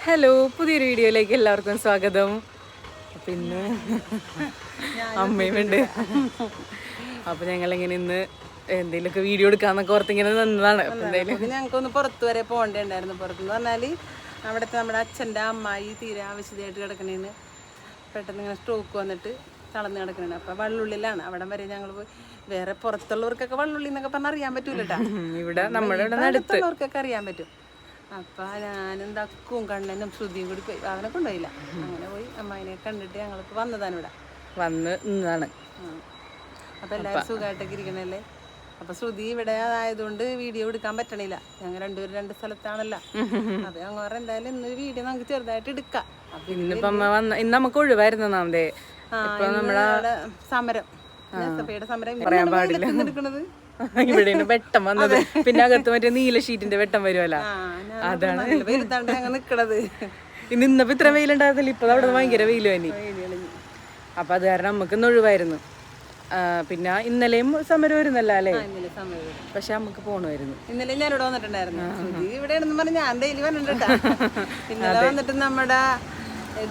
Hello, പുതിയൊരു വീഡിയോയിലേക്ക് എല്ലാവർക്കും സ്വാഗതം. പിന്നെ അമ്മയുമുണ്ട്. അപ്പൊ ഞങ്ങളിങ്ങനെ ഇന്ന് എന്തെങ്കിലുമൊക്കെ വീഡിയോ എടുക്കാന്നൊക്കെ ഓർത്തിങ്ങനെ നിന്നതാണ്. ഞങ്ങൾക്കൊന്ന് പുറത്ത് വരെ പോകേണ്ടതുണ്ടായിരുന്നു. പുറത്തെന്ന് പറഞ്ഞാൽ അവിടുത്തെ നമ്മുടെ അച്ഛൻ്റെ അമ്മായി തീരെ ആവശ്യമായിട്ട് കിടക്കണേന് പെട്ടെന്ന് ഇങ്ങനെ സ്ട്രോക്ക് വന്നിട്ട് തളർന്ന് കിടക്കണേന്. അപ്പം വള്ളുള്ളിലാണ്. അവിടെ വരെ ഞങ്ങൾ വേറെ പുറത്തുള്ളവർക്കൊക്കെ വള്ളുള്ളി എന്നൊക്കെ പറഞ്ഞാൽ അറിയാൻ പറ്റൂല കേട്ടോ. ഇവിടെ നമ്മുടെ അടുത്തുള്ളവർക്കൊക്കെ അറിയാൻ പറ്റും. അപ്പം ഞാനും തക്കും കണ്ണനും ശ്രുതിയും കൂടി പോയി. അവനെ കൊണ്ടുപോയില്ല. അങ്ങനെ പോയി അമ്മായിനെ കണ്ടിട്ട് ഞങ്ങളിപ്പോൾ വന്നതാണ് ഇവിടെ വന്ന് നിന്നാണ്. അപ്പം എല്ലാവരും സുഖമായിട്ടൊക്കെ ഇരിക്കണല്ലേ. അപ്പൊ ശ്രുതി ഇവിടെ ആയതുകൊണ്ട് വീഡിയോ എടുക്കാൻ പറ്റണില്ല. ഞങ്ങൾ രണ്ടുപേരും രണ്ട് സ്ഥലത്താണല്ലോ. അപ്പൊ ഞങ്ങൾ പറഞ്ഞ എന്തായാലും ഇന്ന് വീഡിയോ നമുക്ക് ചെറുതായിട്ട് എടുക്കാം. ഇന്നിപ്പോ അമ്മ വന്ന ഇന്ന് നമുക്ക് ഒഴിവായിരുന്നു. നാമതേ സമരം സഭയുടെ സമരം പറയാൻ പാടില്ല. എടുക്കണത് ഇവിടെ വെട്ടം വന്നത്, പിന്നെ അകത്ത് മറ്റേ നീല ഷീറ്റിന്റെ വെട്ടം വരുമല്ലോ, അതാണ് ഞങ്ങൾ നിക്കണത്. ഇന്നിപ്പോ ഇത്ര വെയിലുണ്ടായിരുന്നില്ല. ഇപ്പൊ അവിടെ ഭയങ്കര വെയില് തന്നെ. അപ്പൊ അത് കാരണം നമുക്ക് ഇന്ന് ഒഴിവായിരുന്നു. പിന്നെ ഇന്നലെയും സമരം വരുന്നല്ലോ അല്ലേ? പക്ഷെ നമുക്ക് പോണമായിരുന്നു. ഇന്നലെ ഞാൻ ഇവിടെ വന്നിട്ടുണ്ടായിരുന്നു. ഇവിടെ പറഞ്ഞ ഞാൻ ഡെയിലി വന്നിട്ടാ. ഇന്നലെ വന്നിട്ട് നമ്മുടെ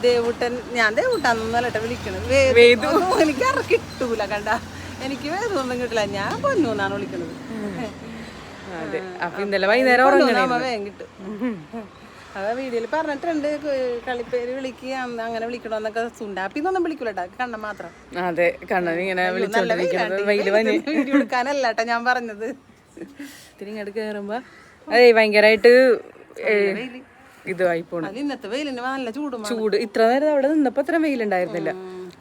ദേവൂട്ടൻ, ഞാൻ ദേവൂട്ടാന്നല്ല വിളിക്കണത്. എനിക്ക് അറ കിട്ടൂല കണ്ട, എനിക്ക് വേദമൊന്നും കിട്ടില്ല. ഞാൻ പൊന്നു എന്നാണ് വിളിക്കണത്. അതെ. അപ്പൊ ഇന്നലെ വൈകുന്നേരം വേഗം കിട്ടും. അതെ, വീഡിയോയിൽ പറഞ്ഞിട്ടുണ്ട് കളിപ്പേര് വിളിക്കുക, അങ്ങനെ വിളിക്കണമെന്നൊക്കെ. സുണ്ടാപ്പിന്നൊന്നും വിളിക്കൂലട്ടാ, കണ്ണൻ മാത്രം. അതെ, കണ്ണൻ ഇങ്ങനെ വീഡിയോ എടുക്കാനല്ല കേട്ടാ ഞാൻ പറഞ്ഞത്. തിരിങ്ങോട്ട് കേറുമ്പോ അതെ ഭയങ്കരമായിട്ട് ഇതായി പോണു. ഇന്നത്തെ വെയിലിന് നല്ല ചൂട്. ഇത്ര നേരം അവിടെ നിന്നപ്പോ അത്ര വെയിലുണ്ടായിരുന്നില്ല.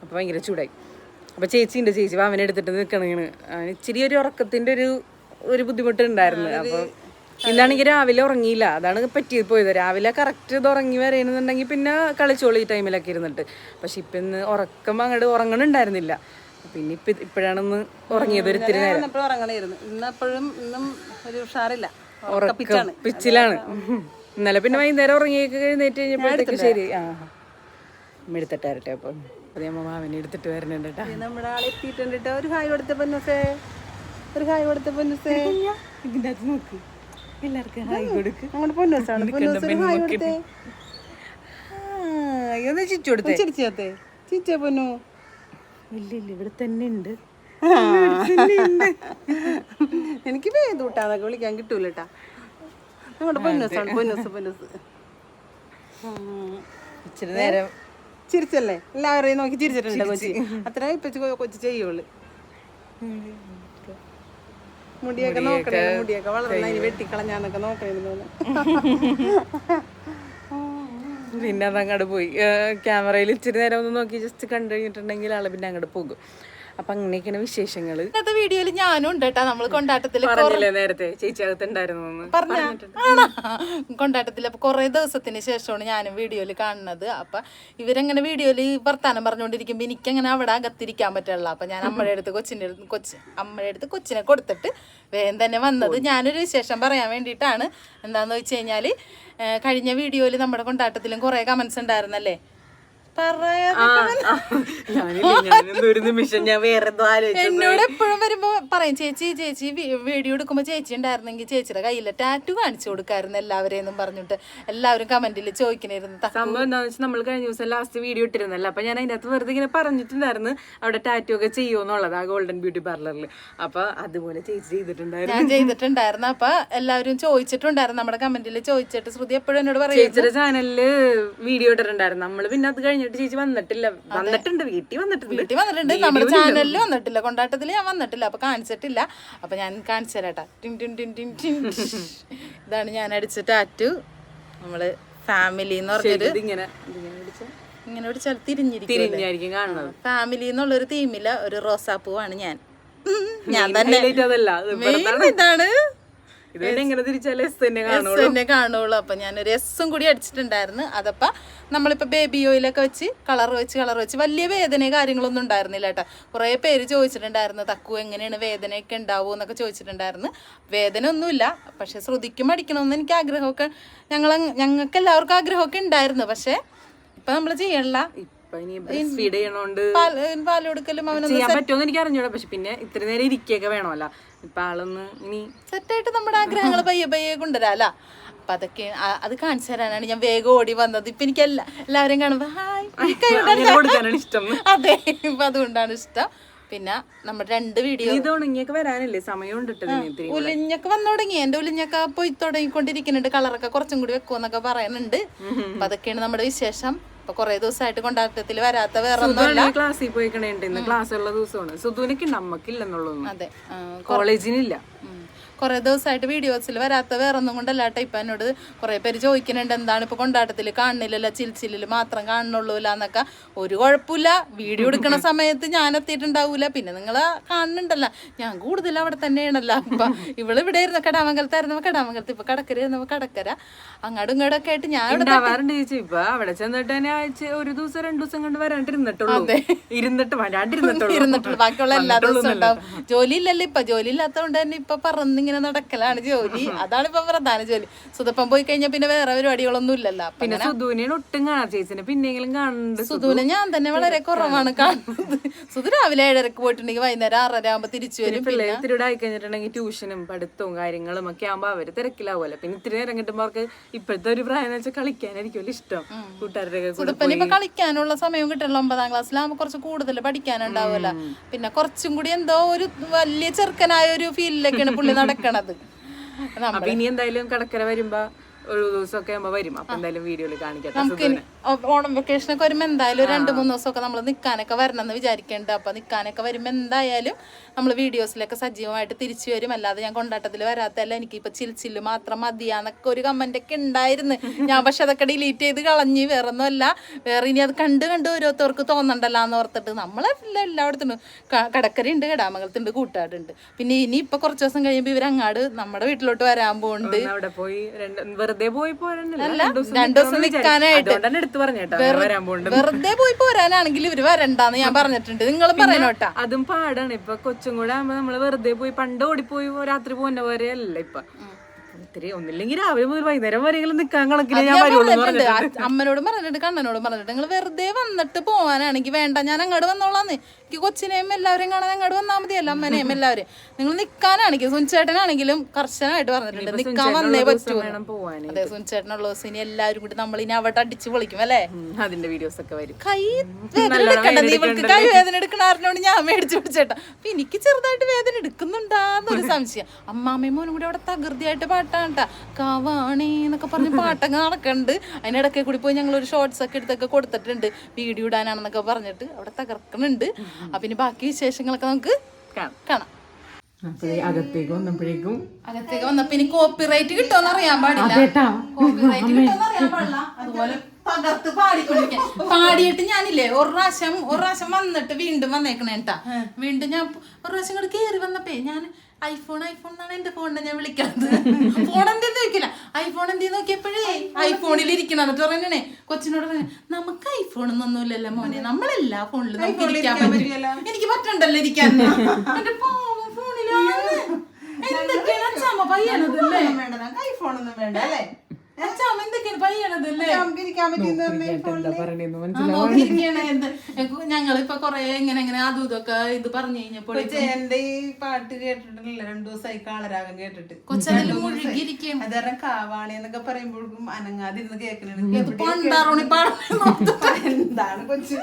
അപ്പൊ ഭയങ്കര ചൂടായി. അപ്പൊ ചേച്ചിയുണ്ട്, ചേച്ചി അവനെ എടുത്തിട്ട് നിക്കണേണ്. ഇച്ചിരി ഒരു ഉറക്കത്തിന്റെ ഒരു ബുദ്ധിമുട്ടുണ്ടായിരുന്നു. അപ്പൊ ഇന്നാണെങ്കിൽ രാവിലെ ഉറങ്ങിയില്ല. അതാണ് പറ്റിയത് പോയത്. രാവിലെ കറക്റ്റ് ഇത് ഉറങ്ങി വരണമെന്നുണ്ടെങ്കിൽ പിന്നെ കളിച്ചോളൂ ഈ ടൈമിലൊക്കെ ഇരുന്നിട്ട്. പക്ഷെ ഇപ്പൊ ഇന്ന് ഉറക്കം അങ്ങോട്ട് ഉറങ്ങണുണ്ടായിരുന്നില്ല. പിന്നെ ഇപ്പോഴാണെന്ന് ഉറങ്ങിയത് ഒരു ഇത്തിരി നേരം. ഇന്നും ഒരു ഉഷാറില്ല, പിച്ചിലാണ്. ഇന്നലെ പിന്നെ വൈകുന്നേരം ഉറങ്ങിയൊക്കെ എഴുന്നേറ്റ് കഴിഞ്ഞപ്പോഴത്തേക്ക് ശരി. എടുത്തിട്ടാരട്ടെ. അപ്പൊ അതെ അമ്മ മാവനെ എടുത്തിട്ട് വരണുണ്ട് കേട്ടോ. നമ്മുടെ ആളെ എത്തിയിട്ടുണ്ട്. ഒരു ഹായ് കൊടുത്ത പൊന്നൂസേ, ഒരു ഹായ് കൊടുത്ത പൊന്നൂസേ. ഇതിന്റെ അകത്ത് നോക്ക്, എല്ലാവർക്കും ഹായ് കൊടുക്ക്. നമ്മുടെ പൊന്നൂസാണ്. ചിച്ചു കൊടുത്തേ, ചിരിച്ചേ ചിച്ചേ പൊന്നു. ഇല്ല ഇല്ല, ഇവിടെ തന്നെ ഉണ്ട്. എനിക്ക് വേദൂട്ടാന്നൊക്കെ വിളിക്കാൻ കിട്ടൂലട്ടാ. നമ്മുടെ പൊന്നൂസാണ്. പൊന്നൂസ് ഇച്ചിരി നേരം ചിരിച്ചല്ലേ, എല്ലാവരെയും നോക്കി ചിരിച്ചിട്ടുണ്ട് കൊച്ചി. അത്ര ഇപ്പൊ കൊച്ചി ചെയ്യുള്ളു. മുടിയൊക്കെ നോക്കണേ, മുടിയൊക്കെ വളർന്ന അതിന് വെട്ടിക്കളഞ്ഞാന്നൊക്കെ നോക്കണേന്ന്. പിന്നെ അതങ്ങോട്ട് പോയി. ക്യാമറയിൽ ഇച്ചിരി നേരം ഒന്ന് നോക്കി ജസ്റ്റ് കണ്ടു കഴിഞ്ഞിട്ടുണ്ടെങ്കിൽ ആള് പിന്നെ അങ്ങോട്ട് പോകും. അപ്പൊ അങ്ങനെയൊക്കെയാണ് വിശേഷങ്ങള്. ഇന്നത്തെ വീഡിയോയില് ഞാനും ഉണ്ട് കേട്ടാ. നമ്മള് കൊണ്ടാട്ടത്തില് പറഞ്ഞില്ലേ നേരത്തെ ചേച്ചി അകത്തുണ്ടായിരുന്നു കൊണ്ടാട്ടത്തില്. അപ്പൊ കൊറേ ദിവസത്തിന് ശേഷമാണ് ഞാനും വീഡിയോയില് കാണുന്നത്. അപ്പൊ ഇവരെങ്ങനെ വീഡിയോയില് വർത്താനം പറഞ്ഞുകൊണ്ടിരിക്കുമ്പോ എനിക്കങ്ങനെ അവിടെ അകത്തിരിക്കാൻ പറ്റുള്ള. അപ്പൊ ഞാൻ അമ്മയുടെ അടുത്ത് കൊച്ചിനെ കൊടുത്തിട്ട് വേഗം തന്നെ വന്നത്. ഞാനൊരു വിശേഷം പറയാൻ വേണ്ടിയിട്ടാണ്. എന്താന്ന് വെച്ച് കഴിഞ്ഞാല് കഴിഞ്ഞ വീഡിയോയില് നമ്മുടെ കൊണ്ടാട്ടത്തിലും കുറെ കമന്റ്സ് ഉണ്ടായിരുന്നല്ലേ. എന്നോട് എപ്പോഴും വരുമ്പോ പറയും, ചേച്ചി വീഡിയോ എടുക്കുമ്പോ ചേച്ചി ഉണ്ടായിരുന്നെങ്കിൽ ചേച്ചിയുടെ കയ്യിലെ ടാറ്റു കാണിച്ചു കൊടുക്കായിരുന്നു എല്ലാവരെയും പറഞ്ഞിട്ട് എല്ലാവരും കമന്റിൽ ചോദിക്കണായിരുന്നു. സംഭവം എന്താണെന്ന് വെച്ചാൽ നമ്മൾ കഴിഞ്ഞ ദിവസം ലാസ്റ്റ് വീഡിയോ ഇട്ടിരുന്നല്ലോ. അപ്പൊ ഞാൻ അതിന്റെ അകത്ത് വെറുതെ ഇങ്ങനെ പറഞ്ഞിട്ടുണ്ടായിരുന്നു അവിടെ ടാറ്റു ഒക്കെ ചെയ്യുമെന്നുള്ളത് ആ ഗോൾഡൻ ബ്യൂട്ടി പാർലറിൽ. അപ്പൊ അതുപോലെ ചേച്ചി ചെയ്തിട്ടുണ്ടായിരുന്നു, ഞാൻ ചെയ്തിട്ടുണ്ടായിരുന്നു. അപ്പൊ എല്ലാവരും ചോദിച്ചിട്ടുണ്ടായിരുന്നു, നമ്മുടെ കമന്റിൽ ചോദിച്ചിട്ട്. ശ്രുതി എപ്പോഴും എന്നോട് പറയും ചേച്ചിയുടെ ചാനലില് വീഡിയോ ഇട്ടിട്ടുണ്ടായിരുന്നു. നമ്മള് പിന്നെ അത് കഴിഞ്ഞിട്ട് ചേച്ചി വന്നിട്ടില്ല. വീട്ടിൽ വന്നിട്ടുണ്ട്, നമ്മുടെ ചാനലിൽ വന്നിട്ടില്ല. കൊണ്ടാട്ടത്തില് ഞാൻ വന്നിട്ടില്ല, അപ്പൊ കാണിച്ചിട്ടില്ല. അപ്പൊ ഞാൻ കാണിച്ചു തരാട്ടാ. ഇതാണ് ഞാൻ അടിച്ച ടാറ്റു. നമ്മള് ഫാമിലി എന്ന് പറഞ്ഞൊരു ഇങ്ങനെ പിടിച്ചാൽ തിരിഞ്ഞിരിക്കും കാണുന്നത്. ഫാമിലി എന്നുള്ളൊരു തീമില് ഒരു റോസാപ്പൂവാണ് ഞാൻ തന്നെ. ഇതാണ് എന്നെ കാണുള്ളൂ. അപ്പൊ ഞാനൊരു എസ്സും കൂടി അടിച്ചിട്ടുണ്ടായിരുന്നു. അതപ്പ നമ്മളിപ്പോ ബേബി ഓയിലൊക്കെ വെച്ച് കളർ വെച്ച് വലിയ വേദന കാര്യങ്ങളൊന്നും ഉണ്ടായിരുന്നില്ല കേട്ടോ. കുറെ പേര് ചോദിച്ചിട്ടുണ്ടായിരുന്നു, തക്കു എങ്ങനെയാണ് വേദനയൊക്കെ ഉണ്ടാവുമോ എന്നൊക്കെ ചോദിച്ചിട്ടുണ്ടായിരുന്നു. വേദന ഒന്നുമില്ല. പക്ഷെ ശ്രുതിക്കും അടിക്കണമെന്ന് എനിക്ക് ആഗ്രഹമൊക്കെ, ഞങ്ങൾക്ക് എല്ലാവർക്കും ആഗ്രഹമൊക്കെ ഉണ്ടായിരുന്നു. പക്ഷെ ഇപ്പൊ നമ്മള് ചെയ്യണില്ല. പാല് കൊടുക്കലും ചെയ്യാൻ പറ്റുമെന്ന് എനിക്ക് അറിഞ്ഞൂടാ. പക്ഷെ പിന്നെ ഇത്ര നേരം ഇരിക്കുകയൊക്കെ വേണമല്ലോ. ഇപ്പൊ ആളൊന്ന് ഇനി സെറ്റായിട്ട് നമ്മുടെ ആഗ്രഹങ്ങൾ പയ്യെ കൊണ്ടുവരാല്ല. അപ്പൊ അതൊക്കെ അത് കാണിച്ചു തരാനാണ് ഞാൻ വേഗം ഓടി വന്നത്. ഇപ്പൊ എനിക്ക് എല്ലാവരും കാണുമ്പോ ഹായ് ഇഷ്ടം. അതെ, ഇപ്പൊ അതുകൊണ്ടാണ് ഇഷ്ടം. പിന്നെ നമ്മുടെ 2 വീഡിയോ ഉണങ്ങിയൊക്കെ വരാനല്ലേ സമയം. ഉലിഞ്ഞൊക്കെ വന്നു തുടങ്ങി. എന്റെ ഉലിഞ്ഞൊക്കെ പോയി തുടങ്ങിക്കൊണ്ടിരിക്കുന്നുണ്ട്. കളറൊക്കെ കുറച്ചും കൂടി വെക്കുമെന്നൊക്കെ പറയുന്നുണ്ട്. അപ്പൊ അതൊക്കെയാണ് നമ്മുടെ വിശേഷം. ഇപ്പൊ കൊറേ ദിവസമായിട്ട് കൊണ്ടാട്ടത്തിൽ വരാത്ത വേറെ ക്ലാസ്സിൽ പോയിക്കണേണ്ട്. ഇന്ന് ക്ലാസ് ഉള്ള ദിവസമാണ്. സുധുവിനൊക്കെ നമ്മക്കില്ലെന്നുള്ളൂ. അതെ, കോളേജിനില്ല. കുറെ ദിവസമായിട്ട് വീഡിയോസിൽ വരാത്ത വേറെ ഒന്നും കൊണ്ടല്ല കേട്ടോ. ഇപ്പൊ എന്നോട് കുറെ പേര് ചോദിക്കുന്നുണ്ട് എന്താണ് ഇപ്പൊ കൊണ്ടാട്ടത്തിൽ കാണുന്നില്ലല്ലോ, ചിൽച്ചിലിൽ മാത്രം കാണുന്നുള്ളൂല എന്നൊക്കെ. ഒരു കുഴപ്പമില്ല, വീഡിയോ എടുക്കണ സമയത്ത് ഞാൻ എത്തിയിട്ടുണ്ടാവൂല. പിന്നെ നിങ്ങള് കാണുന്നുണ്ടല്ലോ, ഞാൻ കൂടുതൽ അവിടെ തന്നെയാണല്ലോ. അപ്പൊ ഇവള് ഇവിടെ ഇരുന്ന കടാമംഗലത്തായിരുന്നു, കടാമംഗലത്ത് ഇപ്പൊ കടക്കര കടക്കര അങ്ങോട്ടും ഇങ്ങോട്ടൊക്കെ ആയിട്ട് ഞാൻ ഇപ്പൊ അവിടെ ചെന്നിട്ട് തന്നെ ഒരു ദിവസം 2 ദിവസം കണ്ട് വരാണ്ടിരുന്നിട്ടുള്ളൂ. ഇരുന്നിട്ടുള്ളൂ. ബാക്കിയുള്ള എല്ലാ ദിവസവും ഉണ്ടാവും. ജോലി ഇല്ലല്ലോ ഇപ്പൊ. ജോലി ഇല്ലാത്തതുകൊണ്ട് തന്നെ ഇപ്പൊ പറന്നിങ്ങനെ നടക്കലാണ് ജോലി. അതാണ് ഇപ്പൊ പ്രധാന ജോലി. സുധപ്പം പോയി കഴിഞ്ഞാൽ പിന്നെ വേറെ പരിപാടികളൊന്നും ഇല്ലല്ലോ. പിന്നെ സുധുവിനെ ഒട്ടും കാണാം ചേച്ചിനെ പിന്നെങ്കിലും കാണുന്നുണ്ട്. സുധുവിനെ ഞാൻ തന്നെ വളരെ കുറവാണ് കാണുന്നത്. സുധു രാവിലെ 7:30 പോയിട്ടുണ്ടെങ്കിൽ വൈകുന്നേരം 6:30 ആകുമ്പോ തിരിച്ചു വരും. പിള്ളേർ ഇത്തിരി ആയി കഴിഞ്ഞിട്ടുണ്ടെങ്കിൽ ട്യൂഷനും പഠിത്തവും കാര്യങ്ങളും ഒക്കെ ആകുമ്പോ അവര് തിരക്കിലാവുമല്ലോ. പിന്നെ ഇത്തിരി നേരം കിട്ടുമ്പോ അവർക്ക് ഇപ്പോഴത്തെ ഒരു പ്രായം വെച്ചാൽ കളിക്കാനായിരിക്കും ഇഷ്ടം. കൂട്ടുകാരുടെ സുധപ്പന് ഇപ്പൊ കളിക്കാനുള്ള സമയം കിട്ടണല്ലോ. 9ാം ക്ലാസ്സിലാകുമ്പോ കുറച്ച് കൂടുതൽ പഠിക്കാനുണ്ടാവുമല്ലോ. പിന്നെ കുറച്ചും കൂടി എന്തോ ഒരു വലിയ ചെറുക്കനായ ഒരു ഫീലിലൊക്കെയാണ് പുള്ളി നടക്കണത്. അപ്പൊ ഇനി എന്തായാലും കടക്കര വരുമ്പോ ഒരു ദിവസമൊക്കെ ആകുമ്പോ വരും. അപ്പൊ എന്തായാലും വീഡിയോയിൽ കാണിക്കട്ടെ. നമുക്ക് ഓണം വെക്കേഷനൊക്കെ വരുമ്പോ എന്തായാലും 2-3 ദിവസമൊക്കെ നമ്മൾ നിൽക്കാനൊക്കെ വരണം എന്ന് വിചാരിക്കേണ്ട. അപ്പൊ നിൽക്കാനൊക്കെ വരുമ്പോ എന്തായാലും നമ്മൾ വീഡിയോസിലൊക്കെ സജീവമായിട്ട് തിരിച്ചു വരും. അല്ലാതെ ഞാൻ കൊണ്ടാട്ടത്തിൽ വരാത്തല്ല, എനിക്കിപ്പോ ചിൽച്ചില് മാത്രം മതിയാന്നൊക്കെ ഒരു കമന്റ് ഒക്കെ ഉണ്ടായിരുന്നു. ഞാൻ പക്ഷെ അതൊക്കെ ഡിലീറ്റ് ചെയ്ത് കളഞ്ഞ്. വേറൊന്നും അല്ല, വേറെ ഇനി അത് കണ്ട് ഓരോരുത്തർക്ക് തോന്നണ്ടല്ലോ എന്ന് ഓർത്തിട്ട് എല്ലായിടത്തും കടക്കരയുണ്ട്, കടാമംഗലത്തുണ്ട്, കൂട്ടാടുണ്ട്. പിന്നെ ഇനി ഇപ്പൊ കുറച്ച് ദിവസം കഴിയുമ്പോ ഇവരങ്ങാട് നമ്മുടെ വീട്ടിലോട്ട് വരാൻ പോകുന്നുണ്ട്. അവിടെ പോയി വെറുതെ പോയി പോരാനല്ല, 2 ദിവസം നിൽക്കാനായിട്ട് വെറുതെ പോയി പോരാനാണെങ്കിൽ ഇവര് വരണ്ടാന്ന് ഞാൻ പറഞ്ഞിട്ടുണ്ട്. നിങ്ങൾ പറയണോട്ടാ. അതും പാടാണ്. ഇപ്പൊ കൊച്ചും കൂടെ ആകുമ്പോ നമ്മള് വെറുതെ പോയി പണ്ട് ഓടിപ്പോയി രാത്രി പോകുന്ന പോലെ അല്ല ഇപ്പൊ. ഇത്തിരി ഒന്നില്ലെങ്കിൽ രാവിലെ മുതൽ വൈകുന്നേരം വരെയെങ്കിലും നിക്കാൻ കണക്കിന് ഞാൻ അമ്മനോടും പറഞ്ഞിട്ട് കണ്ണനോടും പറഞ്ഞിട്ട് നിങ്ങൾ വെറുതെ വന്നിട്ട് പോവാനാണെങ്കിൽ വേണ്ട, ഞാൻ അങ്ങോട്ട് വന്നോളാന്ന്. എനിക്ക് കൊച്ചിനെയും എല്ലാവരെയും കാണാൻ അങ്ങോട്ട് വന്നാൽ മതിയല്ലോ, അമ്മനെയും എല്ലാവരും. നിങ്ങൾ നിൽക്കാനാണെങ്കിൽ സുനിച്ചേട്ടനാണെങ്കിലും കർശനമായിട്ട് പറഞ്ഞിട്ടുണ്ട് നിൽക്കാൻ വന്നേ പറ്റൂ. അതെ, സുനിച്ചേട്ടനുള്ള ദിവസം ഇനി എല്ലാവരും കൂടി നമ്മൾ ഇനി അവിടെ അടിച്ചു പൊളിക്കും അല്ലേ. അതിന്റെ വീഡിയോസ് ഒക്കെ വരും. കൈ വേദന എടുക്കണ്ട, ഇവൾക്ക് കൈ വേദന എടുക്കണാരനോട് ഞാൻ മേടിച്ചു പിടിച്ചേട്ടാ. അപ്പൊ എനിക്ക് ചെറുതായിട്ട് വേദന എടുക്കുന്നുണ്ടാന്നൊരു സംശയം. അമ്മാമ്മയും മോനും കൂടി അവിടെ തകൃതിയായിട്ട് പാട്ടാ കാവാണേ എന്നൊക്കെ പറഞ്ഞ് പാട്ടൊക്കെ നടക്കണ്ട്. അതിനിടയ്ക്ക് കൂടി പോയി ഞങ്ങൾ ഒരു ഷോർട്സ് ഒക്കെ എടുത്തൊക്കെ കൊടുത്തിട്ടുണ്ട്, വീഡിയോ ഇടാനാണെന്നൊക്കെ പറഞ്ഞിട്ട് അവിടെ തകർക്കുന്നുണ്ട്. അപ്പൊ ഇനി ബാക്കി വിശേഷങ്ങളൊക്കെ നമുക്ക് കാണാം. അകത്തേക്ക് വന്നപ്പോ ഇനി കോപ്പിറൈറ്റ് കിട്ടുമെന്ന് അറിയാൻ പാടില്ല. കോപ്പിറൈറ്റ് കിട്ടുമെന്ന് അറിയാൻ പാടില്ല. അതുപോലെ പകർത്ത് പാടിക്കൊണ്ടിരിക്കാൻ പാടിയിട്ട് ഞാനില്ലേ ഒരു പ്രാവശ്യം വന്നിട്ട് വീണ്ടും വന്നേക്കണേട്ടാ. വീണ്ടും ഞാൻ ഒരു പ്രാവശ്യം കൂടെ കയറി വന്നപ്പോ ഞാൻ ഐഫോൺ എന്നാണ് എന്റെ ഫോണിനെ ഞാൻ വിളിക്കുന്നത്. ഫോൺ എന്തെന്ന് ചോദിക്കില്ല, ഐഫോൺ എന്തെന്ന് നോക്കിയപ്പോഴേ ഐഫോണിൽ ഇരിക്കണം. എന്നിട്ട് പറയണേ കൊച്ചിനോട് പറഞ്ഞ നമുക്ക് ഐഫോണൊന്നുമില്ലല്ലോ മോനെ, നമ്മളെല്ലാ ഫോണിലും നമുക്ക് ഇരിക്കാൻ പറ്റില്ല. എനിക്ക് പറ്റണ്ടല്ലോ ഇരിക്കാൻ. എന്റെ പാവം ഫോണിലാണ് എന്തൊക്കെയാണ് അച്ഛാമ്മ പയ്യണതല്ലേ. ഐഫോണൊന്നും വേണ്ട അല്ലേ. അച്ഛാമ്മ എന്തൊക്കെയാണ് പയ്യണതല്ലേ. ഞങ്ങളിപ്പൊ കൊറേ ഇങ്ങനെ അതും ഇതൊക്കെ ഇത് പറഞ്ഞു കഴിഞ്ഞപ്പോൾ എന്റെ ഈ പാട്ട് കേട്ടിട്ടില്ല 2 ദിവസമായി കാളരാഗം കേട്ടിട്ട്. കൊച്ചെല്ലാം മുഴുകിയിരിക്കും. അത് കാരണം കാവാണി എന്നൊക്കെ പറയുമ്പോഴേക്കും അനങ്ങാതിരുന്ന് കേൾക്കണ എന്താണ് കൊച്ചു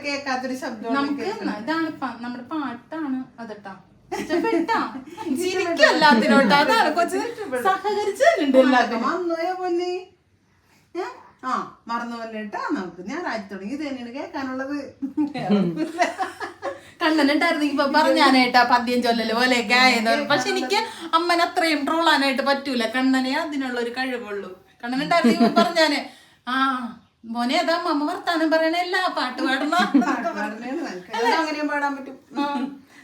കേൾക്കാത്തൊരു ശബ്ദം. നമുക്ക് ഇതാണ് നമ്മുടെ പാട്ടാണ് അതട്ടാ. എല്ലാത്തിനോട്ടാ അതാണ് കൊച്ചു സഹകരിച്ചിട്ടുണ്ട് എല്ലാത്തിനും. വന്നോയോ പൊന്നി മറന്നു പോലെട്ടാ. നമുക്ക് ഞായറാഴ്ച തുടങ്ങി ഇത് തന്നെയാണ് കേൾക്കാനുള്ളത്. കണ്ണനുണ്ടായിരുന്നെങ്കിൽ ഇപ്പൊ പറഞ്ഞാനായിട്ടാ പദ്യം ചൊല്ലല് പോലെയൊക്കെ ആയെന്ന്. പക്ഷെ എനിക്ക് അമ്മനെ അത്രയും ട്രോളാനായിട്ട് പറ്റൂല. കണ്ണനെ അതിനുള്ള ഒരു കഴിവുള്ളൂ. കണ്ണനുണ്ടായിരുന്നെങ്കിൽ പറഞ്ഞാന് മോനെ അതാ അമ്മ വർത്താനം പറയണ എല്ലാ പാട്ട് പാടണം. അങ്ങനെയും പാടാൻ പറ്റും.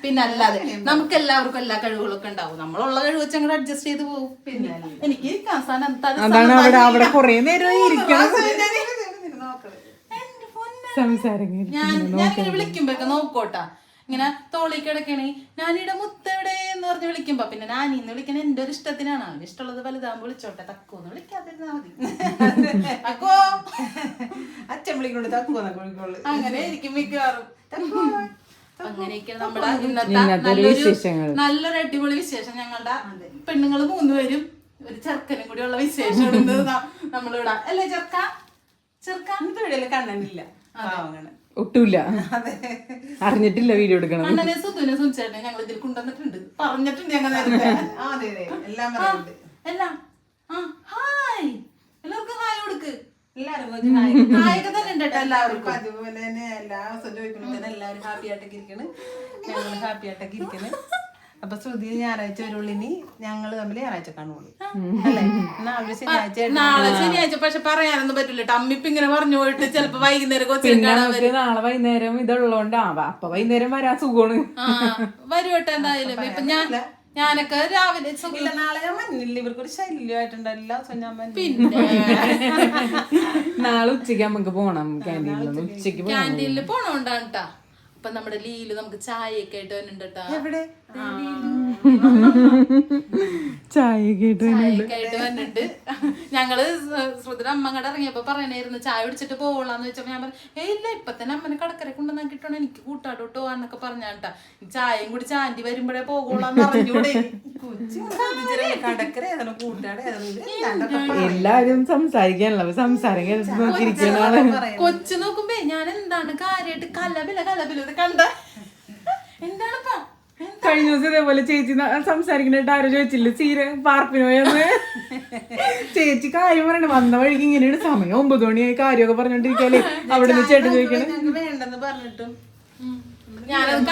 പിന്നെ അല്ലാതെ നമുക്ക് എല്ലാവർക്കും എല്ലാ കഴിവുകളൊക്കെ ഉണ്ടാവും. നമ്മളുള്ള കഴിവ് വെച്ച് അങ്ങോട്ട് അഡ്ജസ്റ്റ് ചെയ്ത് പോകും. പിന്നെ എനിക്ക് ഞാനിങ്ങനെ വിളിക്കുമ്പോഴൊക്കെ നോക്കോട്ടാ, ഇങ്ങനെ തോളി കിടക്കണേ ഞാനിവിടെ മുത്തവിടെ എന്ന് പറഞ്ഞ് വിളിക്കുമ്പോ പിന്നെ നാനിന്ന് വിളിക്കണ എന്റെ ഒരു ഇഷ്ടത്തിനാണ്. അവന് ഇഷ്ടമുള്ളത് വലുതാകുമ്പോ വിളിച്ചോട്ടെ. തക്കോന്ന് വിളിക്കാതിരുന്നാ മതി. തക്കോ അച്ഛൻ വിളിക്കൊണ്ട് തക്കുവെന്നൊക്കെ വിളിക്കുള്ളൂ. അങ്ങനെ ഇരിക്കും മിക്കവാറും. അങ്ങനെയൊക്കെയാണ് നമ്മുടെ ഇന്നത്തെ നല്ലൊരു അടിപൊളി വിശേഷം. ഞങ്ങളുടെ പെണ്ണുങ്ങൾ 3 പേരും ഒരു ചെറുക്കനും കൂടി ഉള്ള വിശേഷം നമ്മളിവിടാ അല്ലേ ചെറുക്ക കണ്ണനില്ല പാവങ്ങള് ഒട്ടുമില്ല, അറിഞ്ഞിട്ടില്ല വീഡിയോ എടുക്കണം. അണ്ണനെ സുധുവിനെ സുനിച്ചേട്ടനെ ഞങ്ങൾ ഇതിൽ കൊണ്ടുവന്നിട്ടുണ്ട്, പറഞ്ഞിട്ടുണ്ട് ഞങ്ങൾ നേരത്തെ. എല്ലാം പറയുന്നുണ്ട്. എല്ലാം ഹായ് എല്ലാവർക്കും ഹായ് കൊടുക്ക്. എല്ലാരും ഹായൊക്കെ തന്നെ ഉണ്ട് കേട്ടോ എല്ലാവർക്കും. അതുപോലെ തന്നെ എല്ലാ ദിവസവും ചോദിക്കുന്നത് എല്ലാവരും ഹാപ്പി ആയിട്ടൊക്കെ ഇരിക്കണ്, ഞങ്ങൾ ഹാപ്പി ആയിട്ടൊക്കെ ഇരിക്കണ്. അപ്പൊ ശ്രുതി ഞായറാഴ്ച വരുള്ളിനി ഞങ്ങള് തമ്മിൽ ഞായറാഴ്ച കാണുള്ളൂ അല്ലേ? നാളെ ശനിയാഴ്ച. പക്ഷെ പറയാനൊന്നും പറ്റില്ല, അമ്മിപ്പ് ഇങ്ങനെ പറഞ്ഞു പോയിട്ട് ചിലപ്പോ വൈകുന്നേരം നാളെ വൈകുന്നേരം ഇതുള്ളതുകൊണ്ട് അപ്പൊ വൈകുന്നേരം വരാൻ സുഖമാണ്. വരുവട്ടെ എന്തായാലും. ഇപ്പൊ ഞാനൊക്കെ രാവിലെ നാളെ ഞാൻ മഞ്ഞില്ല, ഇവർക്കൊരു ശല്യമായിട്ടുണ്ടല്ലോ. പിന്നെ നാളെ ഉച്ചക്ക് നമുക്ക് പോണം ക്യാൻറ്റീനിൽ, ഉച്ചക്ക് ക്യാൻറ്റീനിൽ പോണോണ്ടാണ് ട്ടാ. അപ്പൊ നമ്മുടെ ലീല് നമുക്ക് ചായയൊക്കെ ആയിട്ട് വരുന്നുണ്ട് കേട്ടോ. എവിടെ ചായയൊക്കെ ആയിട്ട് വന്നിട്ട് ഞങ്ങള് ശ്രുതിയുടെ അമ്മ അങ്ങോട്ട് ഇറങ്ങിയപ്പോ പറയണായിരുന്നു ചായ കുടിച്ചിട്ട് പോകലാന്ന് വെച്ചപ്പോ ഞാൻ പറഞ്ഞു ഇല്ല ഇപ്പൊ തന്നെ അമ്മനെ കടക്കര കൊണ്ടുവന്നാക്കിട്ടോ എനിക്ക് കൂട്ടാടോട്ടോ എന്നൊക്കെ പറഞ്ഞാട്ടാ. ചായയും കുടിച്ച് ആന്റി വരുമ്പോഴേ പോകോളാന്ന് പറഞ്ഞൂടെ. എല്ലാരും സംസാരിക്കാനല്ലോ, സംസാരം കൊച്ചു നോക്കുമ്പോ ഞാൻ എന്താണ് കാര്യമായിട്ട് കലപില ഇത് കണ്ട എന്താണിപ്പാ. കഴിഞ്ഞ ദിവസം ഇതേപോലെ ചേച്ചി സംസാരിക്കുന്നിട്ട് ആരോ ചോദിച്ചില്ല സീര പാർപ്പിന് പോയെന്ന്. ചേച്ചി കാര്യം പറയണ വന്ന വഴിക്ക് ഇങ്ങനെയാണ്, സമയം 9 മണിയായി കാര്യമൊക്കെ പറഞ്ഞോണ്ടിരിക്കാല്ലേ. അവിടെ നിന്ന് ചേട്ടൻ ചോദിക്കണേ വേണ്ടെന്ന് പറഞ്ഞിട്ടും ഞാനത്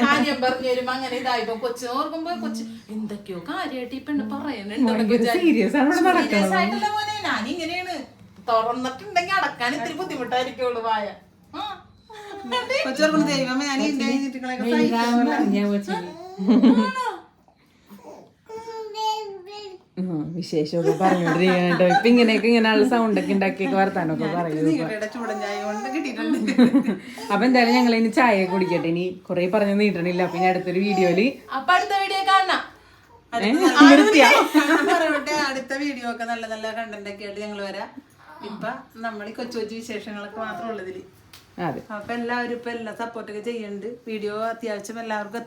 കാര്യം പറഞ്ഞു വരുമ്പോ അങ്ങനെ ഇതായിപ്പോ കൊച്ചു ഓർക്കുമ്പോ കൊച്ചു എന്തൊക്കെയോ കാര്യമായിട്ട് ഈ പെണ്ണ് പറയുന്നുണ്ട്. സീരിയസ് ആണ് ഇവിടെ നടക്കുന്നത്. സീരിയസ് ആയിട്ടല്ല മോനെ, ഞാനിങ്ങനെയാണ്. തുറന്നിട്ടുണ്ടെങ്കിൽ അടക്കാൻ ഇത്തിരി ബുദ്ധിമുട്ടായിരിക്കുള്ളൂ വായ. ദൈവമേ വിശേഷമൊക്കെ പറഞ്ഞോണ്ടിരിക്കണോ. ഇപ്പൊ ഇങ്ങനെയൊക്കെ ഇങ്ങനെയുള്ള സൗണ്ടൊക്കെ ഉണ്ടാക്കിയൊക്കെ വർത്താനൊക്കെ പറയുന്നത്. അപ്പൊ എന്തായാലും ഞങ്ങൾ ഇനി ചായ കുടിക്കട്ടെ. ഇനി കൊറേ പറഞ്ഞു നീട്ടണില്ല. പിന്നെ അടുത്തൊരു വീഡിയോയില് അടുത്ത വീഡിയോ കാണാം. അടുത്ത വീഡിയോ ഒക്കെ നല്ല നല്ല കണ്ടന്റ് ഒക്കെ ആയിട്ട് ഞങ്ങൾ വരാം. ഇപ്പൊ നമ്മൾ ഈ കൊച്ചു കൊച്ചു വിശേഷങ്ങളൊക്കെ മാത്രം ഉള്ളതില്. അപ്പൊ എല്ലാവരും ഇപ്പൊ എല്ലാം സപ്പോർട്ടൊക്കെ ചെയ്യുന്നുണ്ട്. വീഡിയോ അത്യാവശ്യം എല്ലാവർക്കും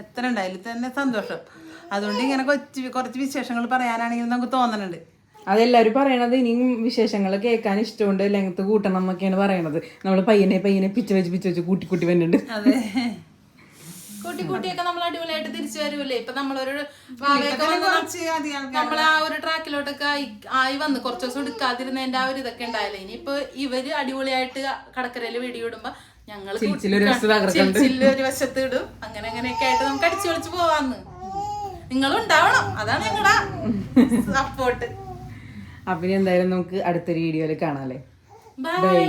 എത്തണുണ്ടായാലും തന്നെ സന്തോഷം. അതുകൊണ്ട് ഇങ്ങനെ കുറച്ച് വിശേഷങ്ങൾ പറയാനാണെങ്കിൽ നമുക്ക് തോന്നണുണ്ട്. അതെല്ലാവരും പറയണത് ഇനിയും വിശേഷങ്ങൾ കേൾക്കാൻ ഇഷ്ടമുണ്ട്, ലെങ്ത് കൂട്ടണം എന്നൊക്കെയാണ് പറയണത്. നമ്മള് പയ്യനെ പിച്ച വെച്ച് കൂട്ടി വരുന്നുണ്ട്. അതെ, കൂട്ടിയൊക്കെ നമ്മൾ അടിപൊളിയായിട്ട് തിരിച്ചു വരൂല്ലേ. ഇപ്പൊ നമ്മളൊരു നമ്മൾ ആ ഒരു ട്രാക്കിലോട്ടൊക്കെ ആയി വന്ന് കുറച്ച് ദിവസം എടുക്കാതിരുന്നതിന്റെ ആ ഒരു ഇതൊക്കെ ഉണ്ടായില്ലേ. ഇനിയിപ്പൊ ഇവര് അടിപൊളിയായിട്ട് കടക്കരയില് വീഡിയോ ഇടുമ്പോ ഞങ്ങള് ഒരു വശത്ത് ഇടും. അങ്ങനെയൊക്കെ ആയിട്ട് നമുക്ക് അടിച്ചു പൊളിച്ച് പോവാന്ന്. നിങ്ങളുണ്ടാവണം, അതാണ് ഞങ്ങളുടെ സപ്പോർട്ട്. അപ്പൊ എന്തായാലും നമുക്ക് അടുത്തൊരു വീഡിയോയില് കാണാല്ലേ. ബൈ.